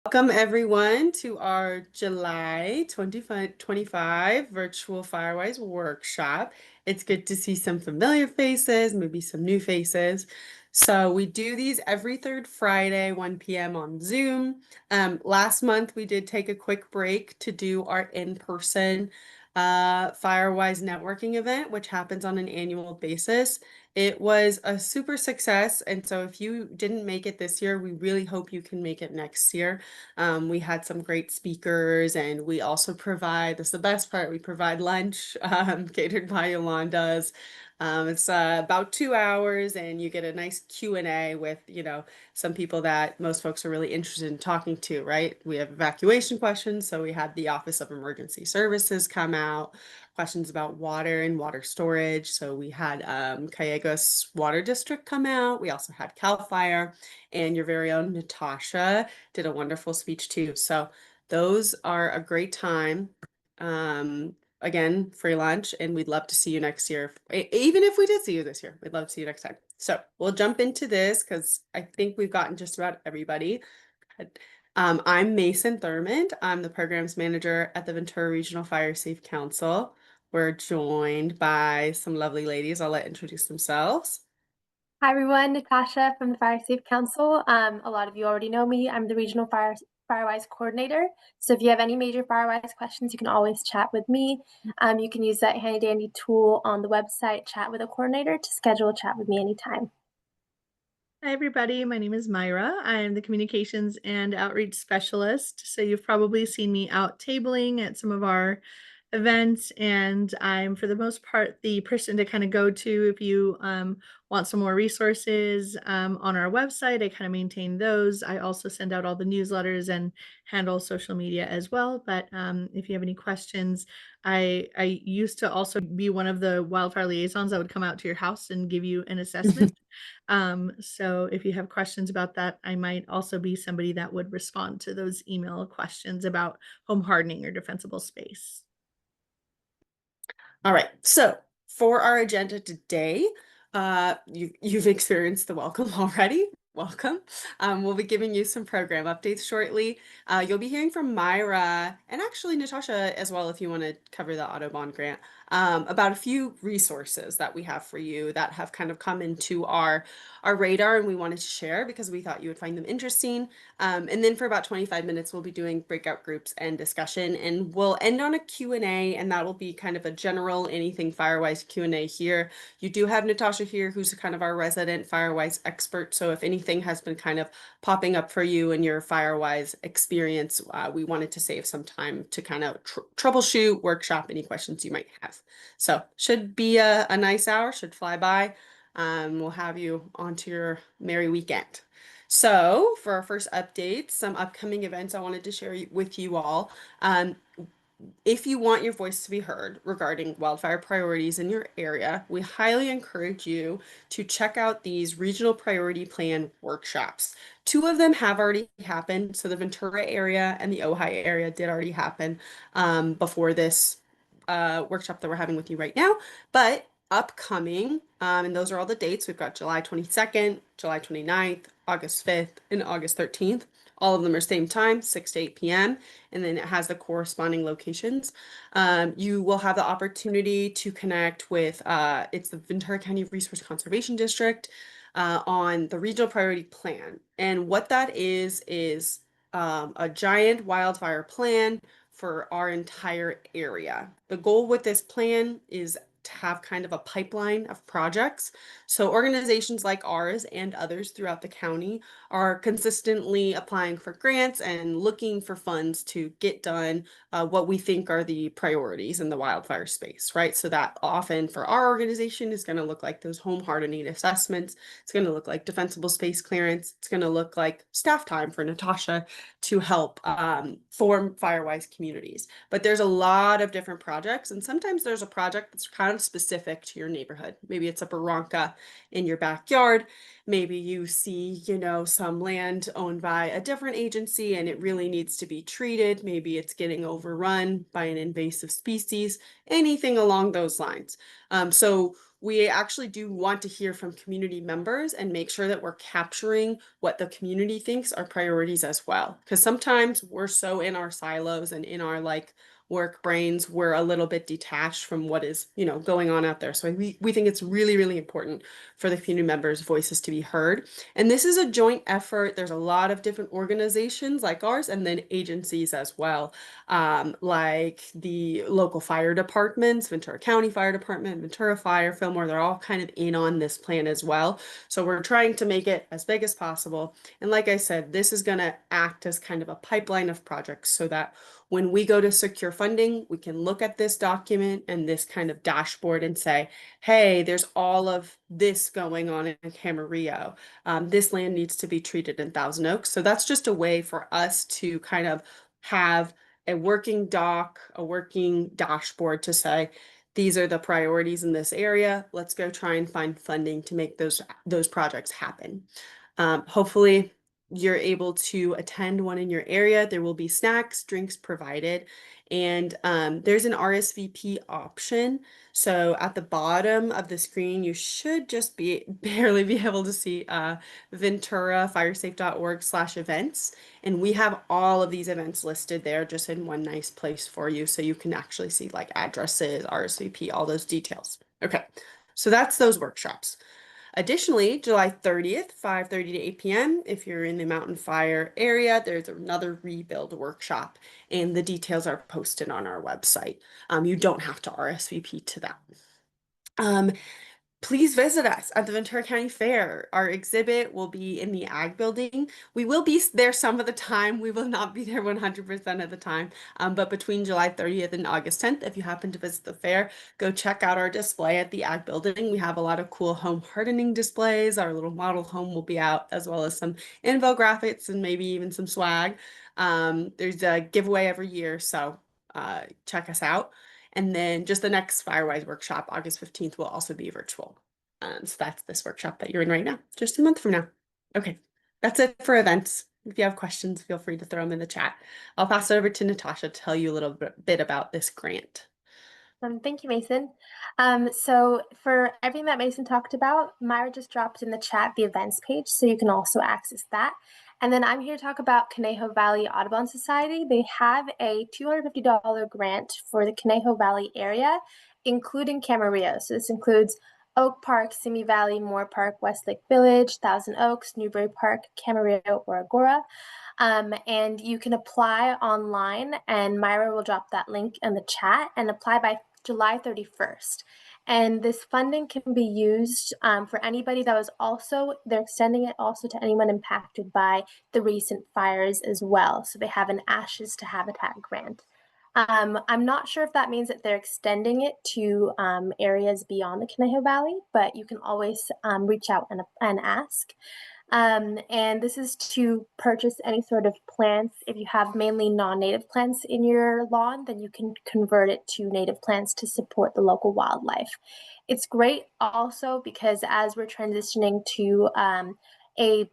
Welcome everyone to our July 2025 virtual Firewise workshop. It's good to see some familiar faces, maybe some new faces. So we do these every third Friday, 1 p.m. on Zoom. Last month we did take a quick break to do our in-person Firewise networking event, which happens on an annual basis. It was a super success, and so if you didn't make it this year, we really hope you can make it next year. We had some great speakers, and we also provide, this is the best part, we provide lunch catered by Yolanda's. It's about 2 hours, and you get a nice Q&A with, some people that most folks are really interested in talking to, right? We have evacuation questions, so we had the Office of Emergency Services come out, questions about water and water storage. So we had Callegas Water District come out. We also had CAL FIRE, and your very own Natasha did a wonderful speech too. So those are a great time. Again, free lunch, and we'd love to see you next year. Even if we did see you this year, we'd love to see you next time. So we'll jump into this because I think we've gotten just about everybody. I'm Mason Thurmond. I'm the programs manager at the Ventura Regional Fire Safe Council. We're joined by some lovely ladies. I'll let introduce themselves. Hi everyone, Natasha from the Fire Safe Council. A lot of you already know me. I'm the Regional Firewise Coordinator. So if you have any major Firewise questions, you can always chat with me. You can use that handy dandy tool on the website, Chat with a Coordinator, to schedule a chat with me anytime. Hi, everybody. My name is Myra. I am the Communications and Outreach Specialist. So you've probably seen me out tabling at some of our events, and I'm, for the most part, the person to kind of go to if you want some more resources on our website. I kind of maintain those. I also send out all the newsletters and handle social media as well. But if you have any questions, I used to also be one of the wildfire liaisons that would come out to your house and give you an assessment. So if you have questions about that, I might also be somebody that would respond to those email questions about home hardening or defensible space. All right, so for our agenda today, you've experienced the welcome already. Welcome. We'll be giving you some program updates shortly. You'll be hearing from Myra and actually Natasha as well if you want to cover the Autobahn grant about a few resources that we have for you that have kind of come into our radar and we wanted to share because we thought you would find them interesting. And then for about 25 minutes, we'll be doing breakout groups and discussion, and we'll end on a Q&A, and that will be kind of a general anything Firewise Q&A here. You do have Natasha here, who's kind of our resident Firewise expert. So if anything has been kind of popping up for you in your Firewise experience, we wanted to save some time to kind of troubleshoot, workshop any questions you might have. So should be a nice hour, should fly by. We'll have you onto your merry weekend. So for our first update, some upcoming events I wanted to share with you all. If you want your voice to be heard regarding wildfire priorities in your area, we highly encourage you to check out these regional priority plan workshops. 2 of them have already happened. So the Ventura area and the Ojai area did already happen before this workshop that we're having with you right now. But upcoming, and those are all the dates. We've got July 22nd, July 29th, August 5th, and August 13th. All of them are same time, 6 to 8 p.m. And then it has the corresponding locations. You will have the opportunity to connect with, it's the Ventura County Resource Conservation District on the Regional Priority Plan. And what that is a giant wildfire plan for our entire area. The goal with this plan is to have kind of a pipeline of projects. So organizations like ours and others throughout the county are consistently applying for grants and looking for funds to get done what we think are the priorities in the wildfire space, right? So that often for our organization is going to look like those home hardening assessments. It's going to look like defensible space clearance. It's going to look like staff time for Natasha to help form Firewise communities. But there's a lot of different projects, and sometimes there's a project that's kind of specific to your neighborhood. Maybe it's a barranca in your backyard. Maybe you see, some land owned by a different agency and it really needs to be treated. Maybe it's getting overrun by an invasive species, anything along those lines. So we actually do want to hear from community members and make sure that we're capturing what the community thinks are priorities as well. Because sometimes we're so in our silos and in our like work brains, we're a little bit detached from what is, going on out there. So we think it's really, really important for the community members' voices to be heard. And this is a joint effort. There's a lot of different organizations like ours and then agencies as well, like the local fire departments, Ventura County Fire Department, Ventura Fire, Fillmore, they're all kind of in on this plan as well. So we're trying to make it as big as possible. And like I said, this is going to act as kind of a pipeline of projects so that when we go to secure funding, we can look at this document and this kind of dashboard and say, hey, there's all of this going on in Camarillo. This land needs to be treated in Thousand Oaks. So that's just a way for us to kind of have a working doc, a working dashboard to say, these are the priorities in this area. Let's go try and find funding to make those projects happen. Hopefully you're able to attend one in your area. There will be snacks, drinks provided, and there's an RSVP option. So at the bottom of the screen, you should just barely be able to see venturafiresafe.org/events. And we have all of these events listed there just in one nice place for you. So you can actually see like addresses, RSVP, all those details. Okay, so that's those workshops. Additionally, July 30th, 5:30 to 8 p.m., if you're in the Mountain Fire area, there's another rebuild workshop, and the details are posted on our website. You don't have to RSVP to that. Please visit us at the Ventura County Fair. Our exhibit will be in the Ag Building. We will be there some of the time. We will not be there 100% of the time. But between July 30th and August 10th, if you happen to visit the fair, go check out our display at the Ag Building. We have a lot of cool home hardening displays. Our little model home will be out, as well as some infographics and maybe even some swag. There's a giveaway every year, so check us out. And then just the next Firewise workshop, August 15th, will also be virtual. So that's this workshop that you're in right now, just a month from now. Okay, that's it for events. If you have questions, feel free to throw them in the chat. I'll pass it over to Natasha to tell you a little bit about this grant. Thank you, Mason. So for everything that Mason talked about, Myra just dropped in the chat the events page, so you can also access that. And then I'm here to talk about Conejo Valley Audubon Society. They have a $250 grant for the Conejo Valley area, including Camarillo. So this includes Oak Park, Simi Valley, Moore Park, Westlake Village, Thousand Oaks, Newbury Park, Camarillo, or Agora. And you can apply online, and Myra will drop that link in the chat, and apply by July 31st. And this funding can be used for anybody that was also, they're extending it also to anyone impacted by the recent fires as well. So they have an Ashes to Habitat grant. I'm not sure if that means that they're extending it to areas beyond the Conejo Valley, but you can always reach out and ask. And this is to purchase any sort of plants. If you have mainly non-native plants in your lawn, then you can convert it to native plants to support the local wildlife. It's great also because as we're transitioning to a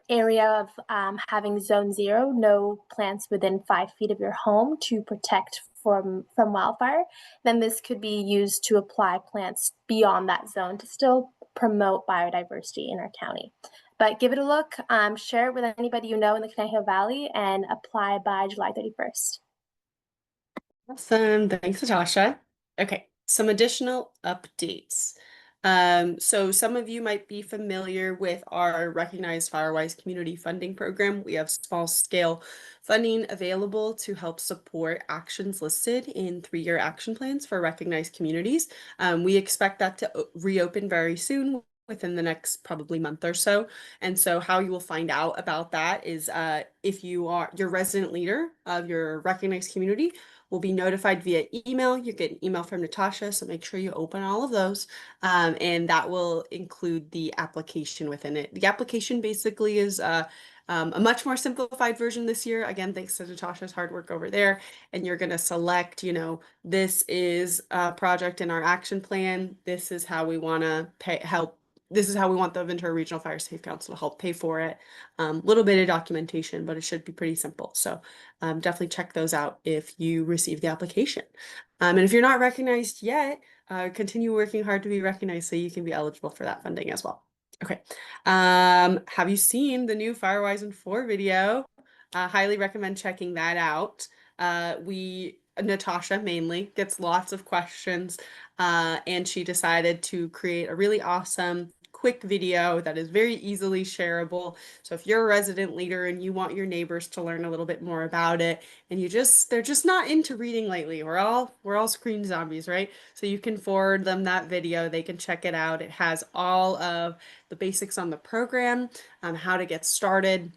area of having zone 0, no plants within 5 feet of your home to protect from wildfire, then this could be used to apply plants beyond that zone to still promote biodiversity in our county. But give it a look, share it with anybody you know in the Conejo Valley, and apply by July 31st. Awesome. Thanks, Natasha. Okay, some additional updates. So some of you might be familiar with our recognized Firewise Community Funding Program. We have small scale funding available to help support actions listed in 3-year action plans for recognized communities. We expect that to reopen very soon, within the next probably month or so. And so how you will find out about that is if you are your resident leader of your recognized community will be notified via email. You get an email from Natasha, so make sure you open all of those. And that will include the application within it. The application basically is a much more simplified version this year. Again, thanks to Natasha's hard work over there. And you're going to select, this is a project in our action plan. This is how we want to help. This is how we want the Ventura Regional Fire Safe Council to help pay for it. Little bit of documentation, but it should be pretty simple. So definitely check those out if you receive the application. And if you're not recognized yet, continue working hard to be recognized so you can be eligible for that funding as well. Okay. Have you seen the new Firewise in 4 video? Highly recommend checking that out. Natasha mainly gets lots of questions, and she decided to create a really awesome quick video that is very easily shareable. So if you're a resident leader and you want your neighbors to learn a little bit more about it, and they're just not into reading lately. We're all screen zombies, right? So you can forward them that video. They can check it out. It has all of the basics on the program, how to get started,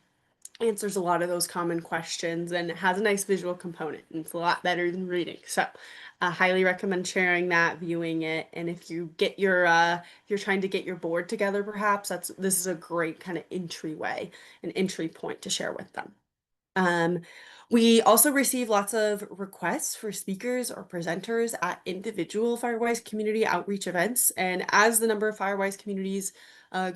answers a lot of those common questions, and it has a nice visual component, and it's a lot better than reading. So I highly recommend sharing that, viewing it. And if you get your if you're trying to get your board together, perhaps this is a great kind of an entry point to share with them. We also receive lots of requests for speakers or presenters at individual Firewise community outreach events. And as the number of Firewise communities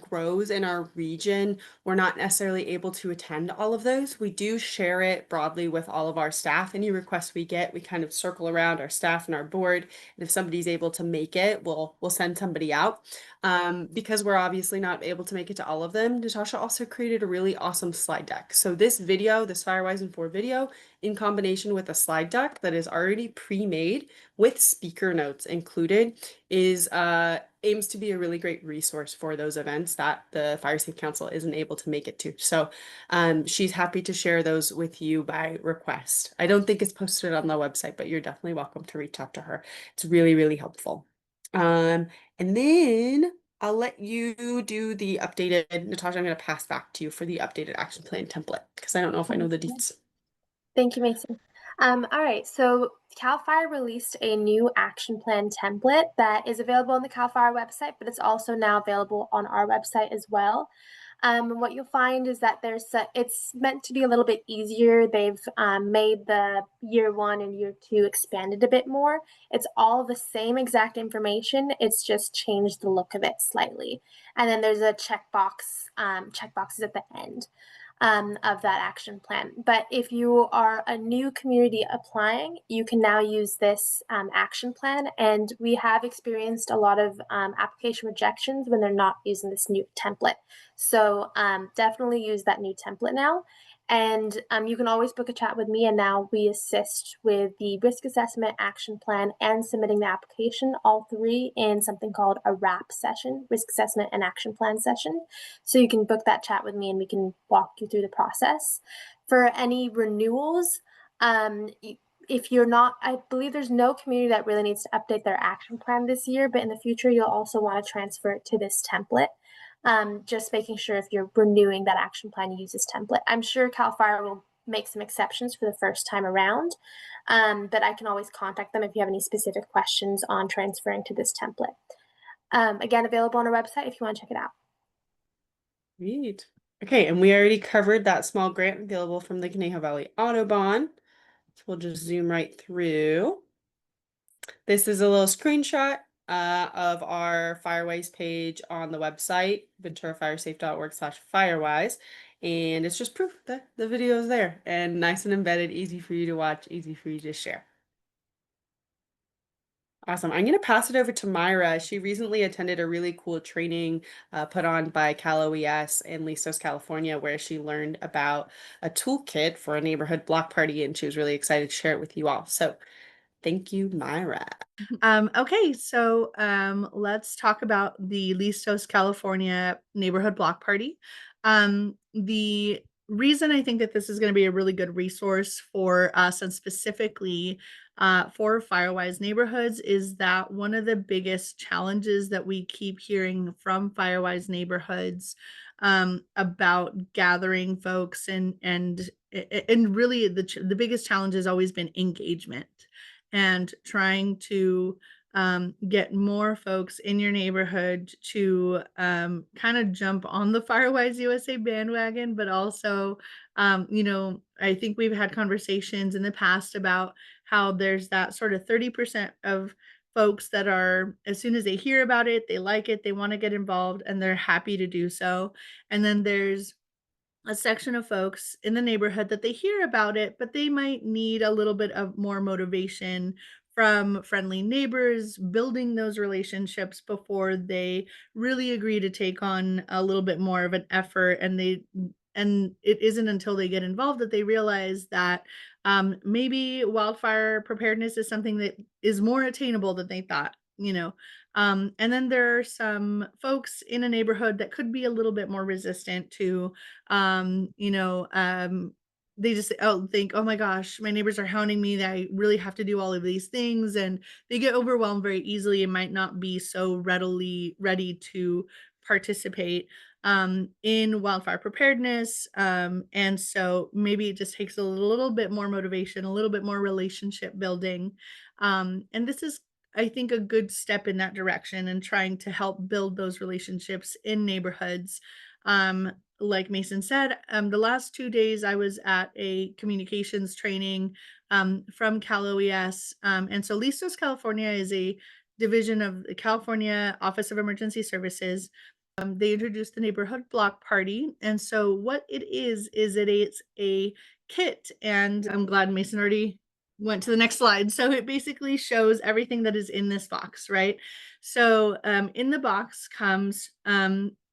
grows in our region, we're not necessarily able to attend all of those. We do share it broadly with all of our staff. Any requests we get, we kind of circle around our staff and our board. And if somebody's able to make it, we'll send somebody out. Because we're obviously not able to make it to all of them, Natasha also created a really awesome slide deck. So this Firewise in 4 video, in combination with a slide deck that is already pre-made with speaker notes included, aims to be a really great resource for those events that the Fire Safe Council isn't able to make it to. So she's happy to share those with you by request. I don't think it's posted on the website, but you're definitely welcome to reach out to her. It's really, really helpful. And then I'll let you do the updated, Natasha, I'm going to pass back to you for the updated action plan template because I don't know if I know the deets. Thank you, Mason. All right, so CAL FIRE released a new action plan template that is available on the CAL FIRE website, but it's also now available on our website as well. What you'll find is that it's meant to be a little bit easier. They've made the year 1 and year 2 expanded a bit more. It's all the same exact information. It's just changed the look of it slightly. And then there's a checkboxes at the end of that action plan. But if you are a new community applying, you can now use this action plan. And we have experienced a lot of application rejections when they're not using this new template. So definitely use that new template now. And you can always book a chat with me, and now we assist with the risk assessment, action plan, and submitting the application, all 3 in something called a RAP session, risk assessment and action plan session. So you can book that chat with me and we can walk you through the process. For any renewals, if you're not, I believe there's no community that really needs to update their action plan this year, but in the future, you'll also want to transfer it to this template. Just making sure if you're renewing that action plan, you use this template. I'm sure CAL FIRE will make some exceptions for the first time around, but I can always contact them if you have any specific questions on transferring to this template. Again, available on our website if you want to check it out. Neat. Okay, and we already covered that small grant available from the Conejo Valley Autobahn. So we'll just zoom right through. This is a little screenshot of our Firewise page on the website, venturafiresafe.org/firewise. And it's just proof that the video is there and nice and embedded, easy for you to watch, easy for you to share. Awesome. I'm going to pass it over to Myra. She recently attended a really cool training put on by Cal OES in LISTOS, California, where she learned about a toolkit for a neighborhood block party, and she was really excited to share it with you all. So thank you, Myra. Okay, so let's talk about the LISTOS California neighborhood block party. The reason I think that this is going to be a really good resource for us, and specifically for Firewise neighborhoods, is that one of the biggest challenges that we keep hearing from Firewise neighborhoods about gathering folks and really the biggest challenge has always been engagement and trying to get more folks in your neighborhood to kind of jump on the Firewise USA bandwagon, but also, I think we've had conversations in the past about how there's that sort of 30% of folks that are, as soon as they hear about it, they like it, they want to get involved, and they're happy to do so. And then there's a section of folks in the neighborhood that they hear about it, but they might need a little bit of more motivation from friendly neighbors, building those relationships before they really agree to take on a little bit more of an effort. And it isn't until they get involved that they realize that maybe wildfire preparedness is something that is more attainable than they thought, you know. And then there are some folks in a neighborhood that could be a little bit more resistant to, you know, they just think, oh my gosh, my neighbors are hounding me that I really have to do all of these things. And they get overwhelmed very easily and might not be so readily ready to participate in wildfire preparedness. And so maybe it just takes a little bit more motivation, a little bit more relationship building. And this is, I think, a good step in that direction and trying to help build those relationships in neighborhoods. Um, like Mason said, the last 2 days I was at a communications training from Cal OES. And so LISTOS California is a division of the California Office of Emergency Services. They introduced the neighborhood block party. And so what it is it's a kit. And I'm glad Mason already went to the next slide. So it basically shows everything that is in this box, right? So in the box comes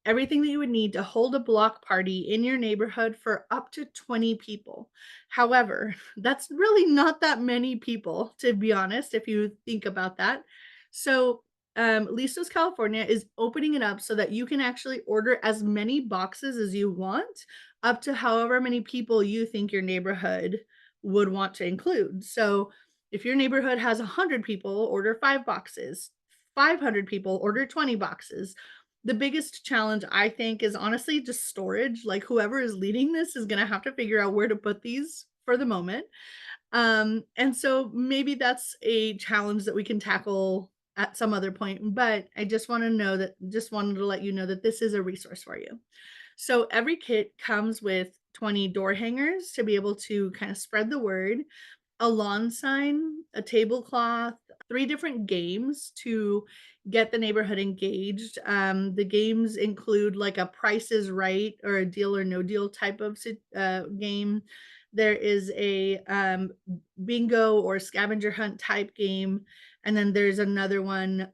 everything that you would need to hold a block party in your neighborhood for up to 20 people. However, that's really not that many people, to be honest, if you think about that. So Listos California is opening it up so that you can actually order as many boxes as you want, up to however many people you think your neighborhood would want to include. So if your neighborhood has 100 people, order 5 boxes. 500 people, order 20 boxes. The biggest challenge, I think, is honestly just storage. Like, whoever is leading this is going to have to figure out where to put these for the moment. And so maybe that's a challenge that we can tackle at some other point, but I just want to know that, just wanted to let you know that this is a resource for you. So every kit comes with 20 door hangers to be able to kind of spread the word, a lawn sign, a tablecloth, 3 different games to get the neighborhood engaged. The games include like a Price is Right or a Deal or No Deal type of game. There is a bingo or scavenger hunt type game. And then there's another one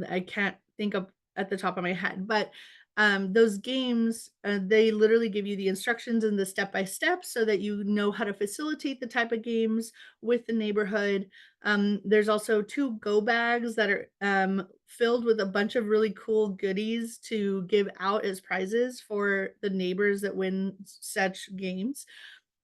I can't think of at the top of my head, but those games, they literally give you the instructions and the step-by-step so that you know how to facilitate the type of games with the neighborhood. There's also 2 go bags that are filled with a bunch of really cool goodies to give out as prizes for the neighbors that win such games.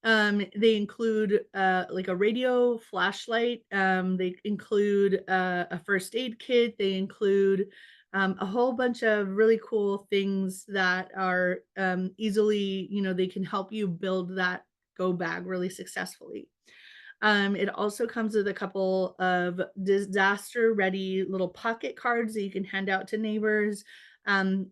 They include like a radio flashlight. They include a first aid kit. They include a whole bunch of really cool things that are easily, you know, they can help you build that go bag really successfully. It also comes with a couple of disaster ready little pocket cards that you can hand out to neighbors,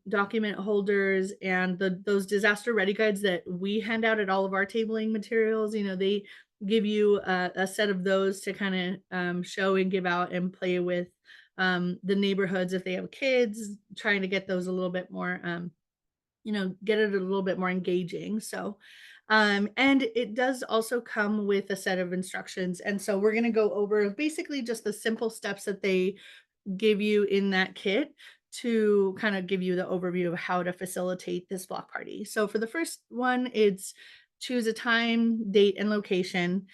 document holders, and those disaster ready guides that we hand out at all of our tabling materials. You know, they give you a set of those to kind of show and give out and play with the neighborhoods if they have kids, trying to get those a little bit more, you know, get it a little bit more engaging. So, and it does also come with a set of instructions. And so we're going to go over basically just the simple steps that they give you in that kit to kind of give you the overview of how to facilitate this block party. So for the first one, it's choose a time, date, and location.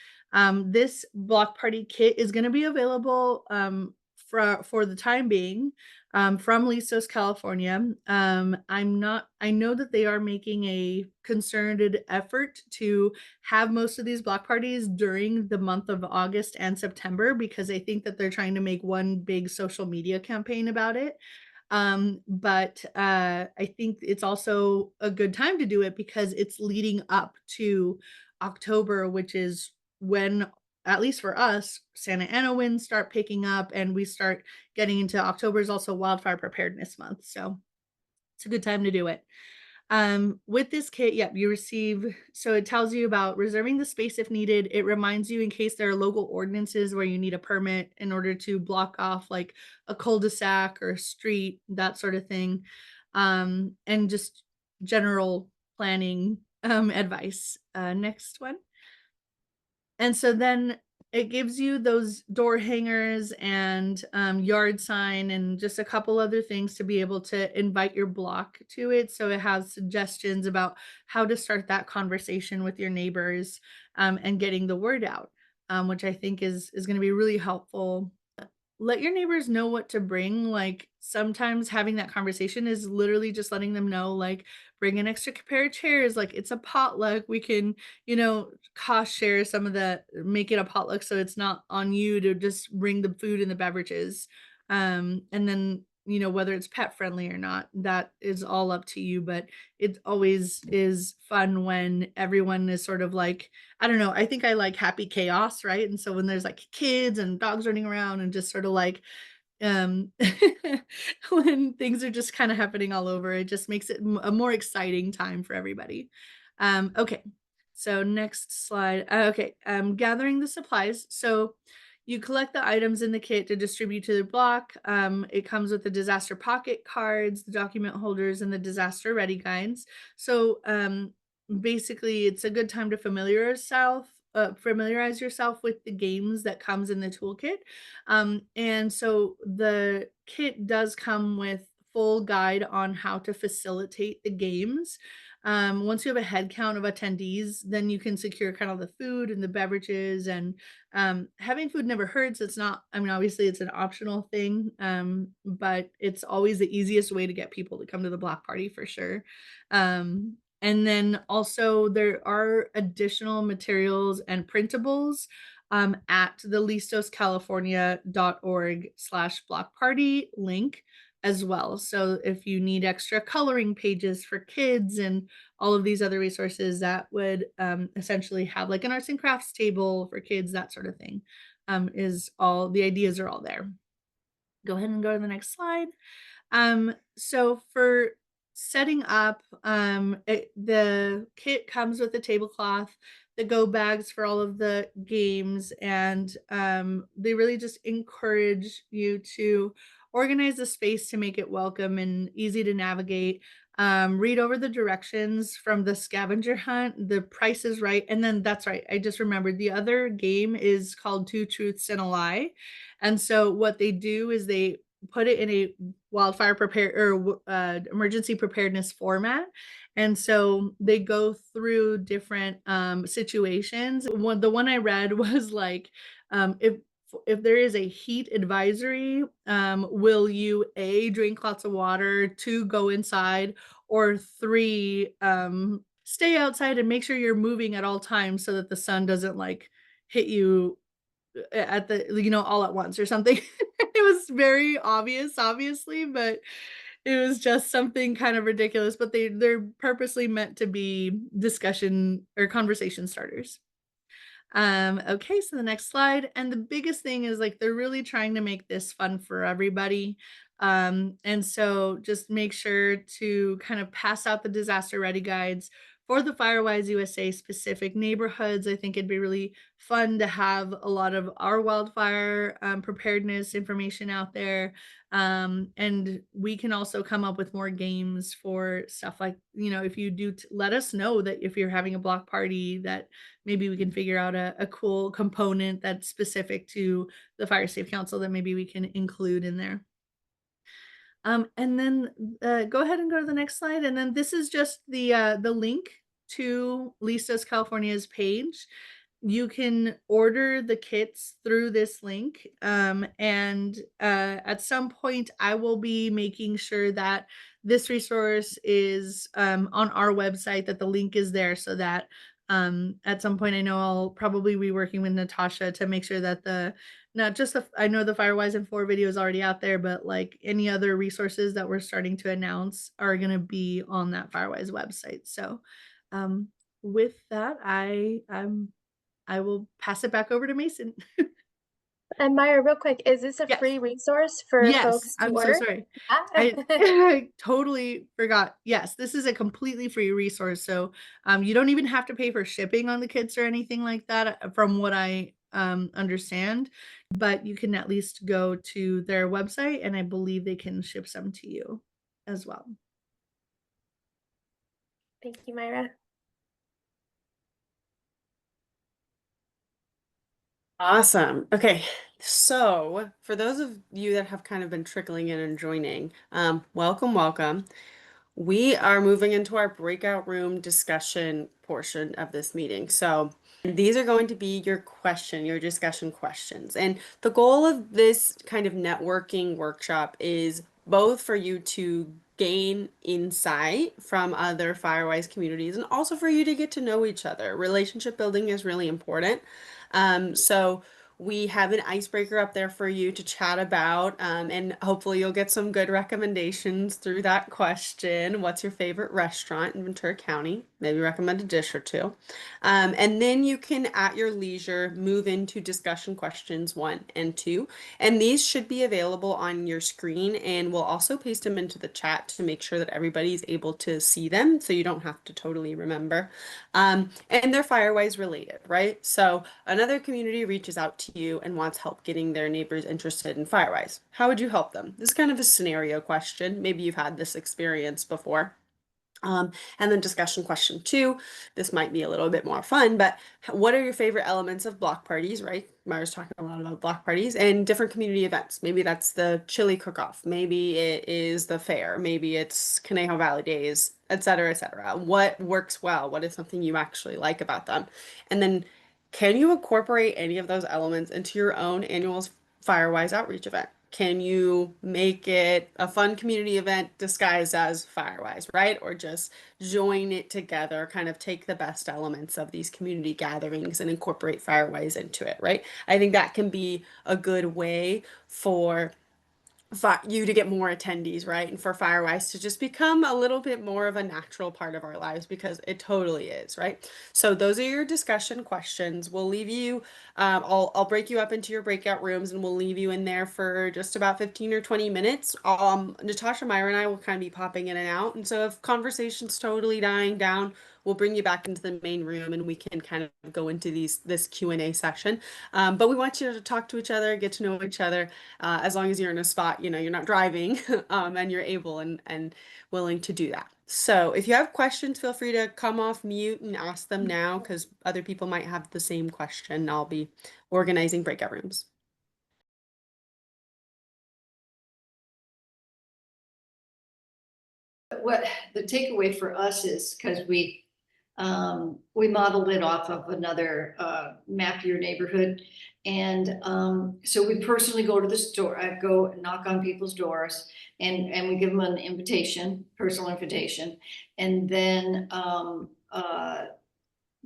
This block party kit is going to be available for the time being from Listos, California. I know that they are making a concerted effort to have most of these block parties during the month of August and September, because I think that they're trying to make one big social media campaign about it. But I think it's also a good time to do it because it's leading up to October, which is when, at least for us, Santa Ana winds start picking up and we start getting into October is also wildfire preparedness month. So it's a good time to do it. With this kit, yep, you receive, so it tells you about reserving the space if needed. It reminds you in case there are local ordinances where you need a permit in order to block off like a cul-de-sac or a street, that sort of thing. And just general planning advice. Next one. And so then it gives you those door hangers and yard sign and just a couple other things to be able to invite your block to it. So it has suggestions about how to start that conversation with your neighbors, and getting the word out, which I think is going to be really helpful. Let your neighbors know what to bring. Like, sometimes having that conversation is literally just letting them know, like, bring an extra pair of chairs, like, it's a potluck. We can, cost share some of the make it a potluck so it's not on you to just bring the food and the beverages. And then, whether it's pet friendly or not, that is all up to you. But it always is fun when everyone is sort of like, I don't know, I think I like happy chaos, right? And so when there's like kids and dogs running around and just sort of like, um when things are just kind of happening all over, it just makes it a more exciting time for everybody. Okay, so next slide. Okay, gathering the supplies. So you collect the items in the kit to distribute to the block. It comes with the disaster pocket cards, the document holders, and the disaster ready guides. So basically, it's a good time to familiarize yourself with the games that comes in the toolkit. And so the kit does come with full guide on how to facilitate the games. Once you have a head count of attendees, then you can secure kind of the food and the beverages. And having food never hurts. It's not, I mean, obviously it's an optional thing, but it's always the easiest way to get people to come to the block party for sure. And then also there are additional materials and printables at the listoscalifornia.org/block party link as well. So if you need extra coloring pages for kids and all of these other resources that would essentially have like an arts and crafts table for kids, that sort of thing, is all the ideas are all there. Go ahead and go to the next slide. So for setting up, the kit comes with a tablecloth, the go bags for all of the games, and they really just encourage you to organize the space to make it welcome and easy to navigate. Read over the directions from the scavenger hunt. The Price is Right, and then that's right, I just remembered the other game is called Two Truths and a Lie. And so what they do is they put it in a wildfire prepare or emergency preparedness format. And so they go through different situations. The one I read was like, if there is a heat advisory, will you A, drink lots of water, 2, go inside, or 3, stay outside and make sure you're moving at all times so that the sun doesn't like hit you at the all at once or something. It was very obvious, obviously, but it was just something kind of ridiculous, but they're purposely meant to be discussion or conversation starters. Okay, so the next slide. And the biggest thing is like they're really trying to make this fun for everybody. And so just make sure to kind of pass out the disaster ready guides for the Firewise USA specific neighborhoods. I think it'd be really fun to have a lot of our wildfire preparedness information out there. And we can also come up with more games for stuff like, if you do let us know that if you're having a block party, that maybe we can figure out a cool component that's specific to the Fire Safe Council that maybe we can include in there. And then go ahead and go to the next slide. And then this is just the link to Listos California's page. You can order the kits through this link. And at some point, I will be making sure that this resource is on our website, that the link is there so that at some point, I know I'll probably be working with Natasha to make sure that not just I know the Firewise and 4 video is already out there, but like any other resources that we're starting to announce are going to be on that Firewise website. So with that, I will pass it back over to Mason. And Myra, real quick, is this a Yes. free resource for Yes, folks to I'm order? so sorry. Yeah. I totally forgot. Yes, this is a completely free resource. So you don't even have to pay for shipping on the kits or anything like that, from what I understand. But you can at least go to their website, and I believe they can ship some to you as well. Thank you, Myra. Awesome. Okay. So for those of you that have kind of been trickling in and joining, welcome, welcome. We are moving into our breakout room discussion portion of this meeting. So these are going to be your discussion questions. And the goal of this kind of networking workshop is both for you to gain insight from other Firewise communities and also for you to get to know each other. Relationship building is really important. So we have an icebreaker up there for you to chat about, and hopefully you'll get some good recommendations through that question. What's your favorite restaurant in Ventura County? Maybe recommend a dish or two. And then you can, at your leisure, move into discussion questions 1 and 2. And these should be available on your screen, and we'll also paste them into the chat to make sure that everybody's able to see them so you don't have to totally remember. And they're Firewise related, right? So another community reaches out to you and wants help getting their neighbors interested in Firewise. How would you help them? This is kind of a scenario question. Maybe you've had this experience before. And then discussion question 2, this might be a little bit more fun, but what are your favorite elements of block parties, right? Myra's talking a lot about block parties and different community events. Maybe that's the chili cook-off. Maybe it is the fair. Maybe it's Conejo Valley Days, et cetera, et cetera. What works well? What is something you actually like about them? And then can you incorporate any of those elements into your own annual Firewise outreach event? Can you make it a fun community event disguised as Firewise, right? Or just join it together, kind of take the best elements of these community gatherings and incorporate Firewise into it, right? I think that can be a good way for you to get more attendees, right? And for Firewise to just become a little bit more of a natural part of our lives because it totally is, right? So those are your discussion questions. We'll leave you, I'll break you up into your breakout rooms and we'll leave you in there for just about 15 or 20 minutes. Natasha, Myra, and I will kind of be popping in and out. And so if conversation's totally dying down, we'll bring you back into the main room and we can kind of go into this Q&A session. But we want you to talk to each other, get to know each other, as long as you're in a spot, you're not driving, and you're able and willing to do that. So if you have questions, feel free to come off mute and ask them now because other people might have the same question. I'll be organizing breakout rooms. What the takeaway for us is, because we modeled it off of another map your neighborhood, and so we personally go to the store. I go knock on people's doors, and we give them an invitation, personal invitation, and then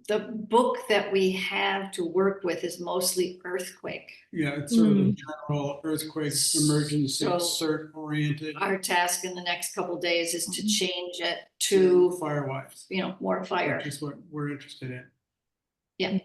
the book that we have to work with is mostly earthquake. Yeah, it's sort of a general earthquake emergency So cert oriented. Our task in the next couple of days is to change it to Firewise, more fire. which is what we're interested in. Yeah.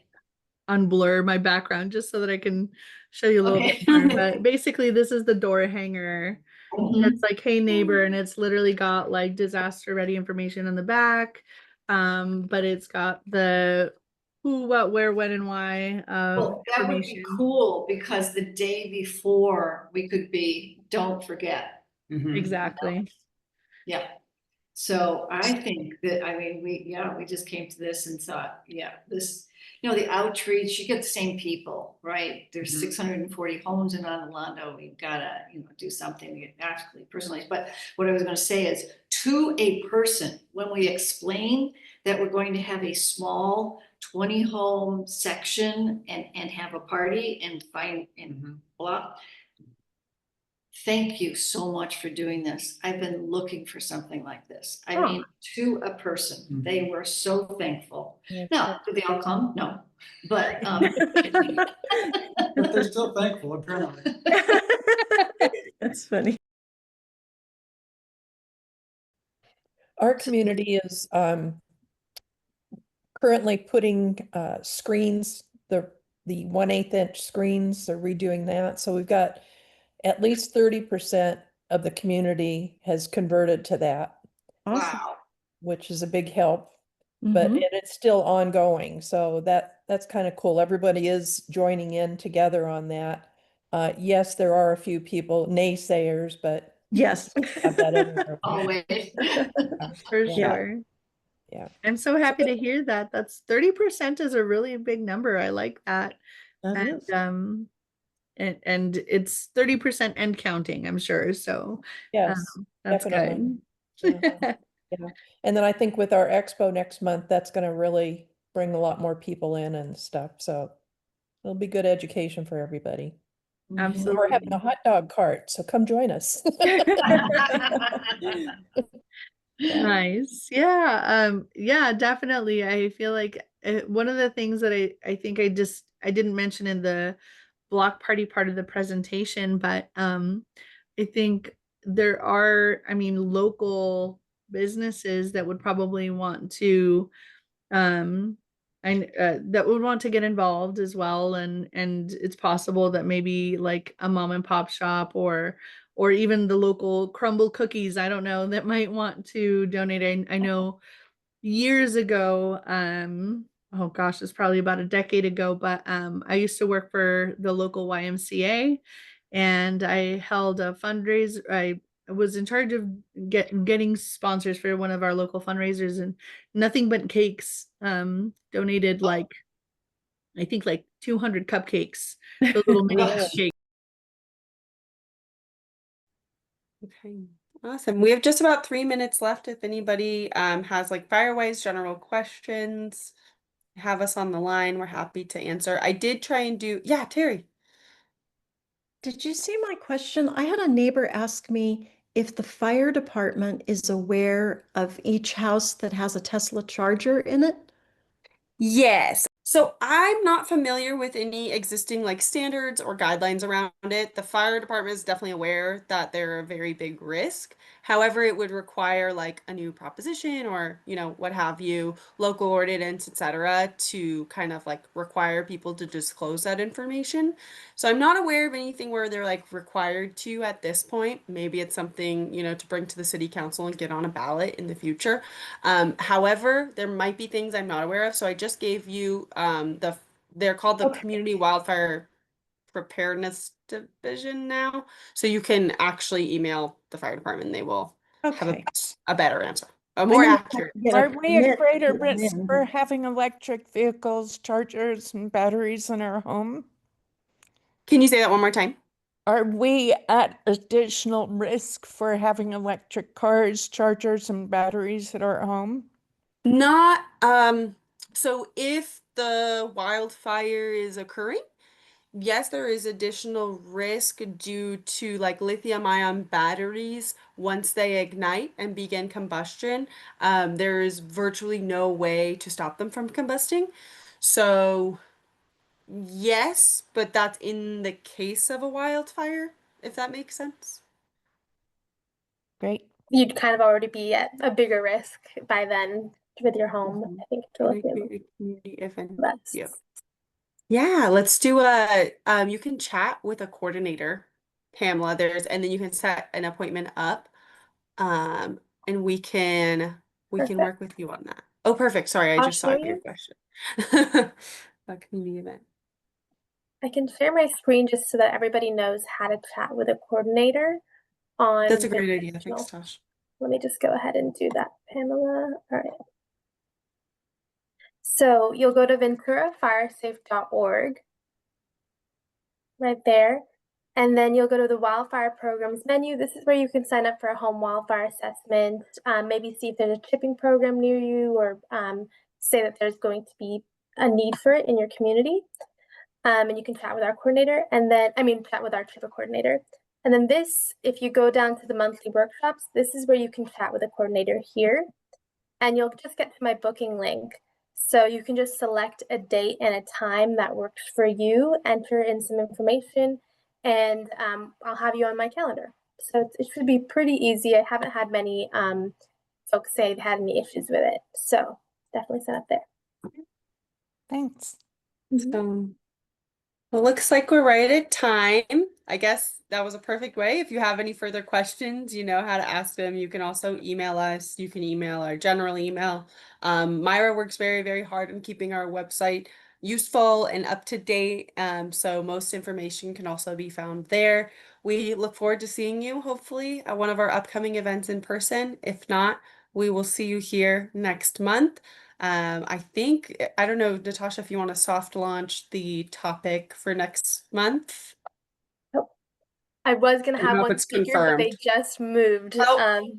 Unblur my background just so that I can show you a little Okay. bit more. But basically, this is the door hanger. It's like, hey neighbor, and it's literally got like disaster ready information on the back. But it's got the who, what, where, when, and why Well, that would be information. cool because the day before we could be, don't forget. Exactly. Yeah. So I think that, we just came to this and thought, this, the outreach, you get the same people, right? There's 640 homes in Orlando. We've got to, do something to actually personalize. But what I was going to say is, to a person, when we explain that we're going to have a small 20 home section and have a party and find and blah. Thank you so much for doing this. I've been looking for something like this. I mean, to a person, they were so thankful. Now, did they all come? No, but But they're still thankful, apparently. That's funny. Our community is currently putting screens, the 1/8 inch screens, they're redoing that. So we've got at least 30% of the community has converted to that, wow. which is a big help. But and it's still ongoing, so that's kind of cool. Everybody is joining in together on that. Yes, there are a few people naysayers, but Yes. have that everywhere. Always. For Yeah. sure. Yeah. I'm so happy to hear that. That's 30% is a really big number. I like that. That And is. and it's 30% and counting, I'm sure. So Yes, that's definitely. good. Yeah. And then I think with our expo next month, that's going to really bring a lot more people in and stuff. So it'll be good education for everybody. And we're having a Absolutely. hot dog cart, so come join us. Yeah. Nice. Yeah, definitely. I feel like one of the things that I think I didn't mention in the block party part of the presentation, but I think there are, I mean, local businesses that would probably want to and that would want to get involved as well, and it's possible that maybe like a mom and pop shop or even the local crumble cookies, I don't know, that might want to donate. I know years ago, oh gosh, it's probably about a decade ago, but I used to work for the local YMCA, and I held a fundraiser. I was in charge of getting sponsors for one of our local fundraisers, and Nothing But Cakes donated like, I think like 200 cupcakes, the little mini cupcakes. Okay, awesome. We have just about 3 minutes left. If anybody has like Firewise general questions, have us on the line. We're happy to answer. I did try and do, yeah, Terry. Did you see my question? I had a neighbor ask me if the fire department is aware of each house that has a Tesla charger in it. Yes. So I'm not familiar with any existing like standards or guidelines around it. The fire department is definitely aware that they're a very big risk. However, it would require like a new proposition or, what have you, local ordinance, etc., to kind of like require people to disclose that information. So I'm not aware of anything where they're like required to at this point. Maybe it's something, to bring to the city council and get on a ballot in the future. However, there might be things I'm not aware of. So I just gave you they're called the Okay. Community Wildfire Preparedness Division now. So you can actually email the fire department. They will have Okay. a better answer, a I more know you have accurate. to get a Are we permit at greater to get risk in. for having electric vehicles, chargers, and batteries in our home? Can you say that one more time? Are we at additional risk for having electric cars, chargers, and batteries at our home? Not so if the wildfire is occurring, yes, there is additional risk due to like lithium ion batteries. Once they ignite and begin combustion, there is virtually no way to stop them from combusting. So, yes, but that's in the case of a wildfire, if that makes sense. Great. You'd kind of already be at a bigger risk by then with your home, I think, to Can I lithium create a community event? less. Yep. Yeah, let's do you can chat with a coordinator, Pamela, and then you can set an appointment up. And we can work Perfect. with you on that. Oh, perfect. Sorry, I I'll just saw show your you. question. A community event. I can share my screen just so that everybody knows how to chat with a coordinator on That's a great idea. Ventura. Thanks, Tosh. Let me just go ahead and do that, Pamela. All right. So you'll go to venturafiresafe.org right there. And then you'll go to the wildfire programs menu. This is where you can sign up for a home wildfire assessment, maybe see if there's a chipping program near you, or say that there's going to be a need for it in your community. And you can chat with our coordinator, and then, chat with our chipper coordinator. And then this, if you go down to the monthly workshops, this is where you can chat with a coordinator here. And you'll just get to my booking link. So you can just select a date and a time that works for you, enter in some information, and I'll have you on my calendar. So it should be pretty easy. I haven't had many folks say they've had any issues with it. So definitely sign up there. Thanks. So it looks like we're right at time. I guess that was a perfect way. If you have any further questions, you know how to ask them. You can also email us. You can email our general email. Myra works very, very hard on keeping our website useful and up to date. So most information can also be found there. We look forward to seeing you, hopefully, at one of our upcoming events in person. If not, we will see you here next month. I think, I don't know, Natasha, if you want to soft launch the topic for next month. I was gonna I don't have know if one it's speaker, but they confirmed. just moved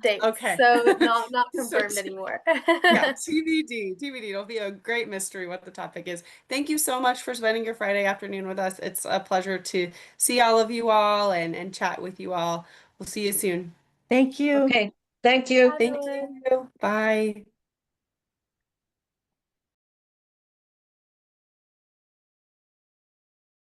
dates, Okay. so not So confirmed anymore. Yeah, TBD, TBD. It'll be a great mystery what the topic is. Thank you so much for spending your Friday afternoon with us. It's a pleasure to see all of you all and chat with you all. We'll see you soon. Thank you. Okay, thank you. Bye, Thank everyone. you. Bye.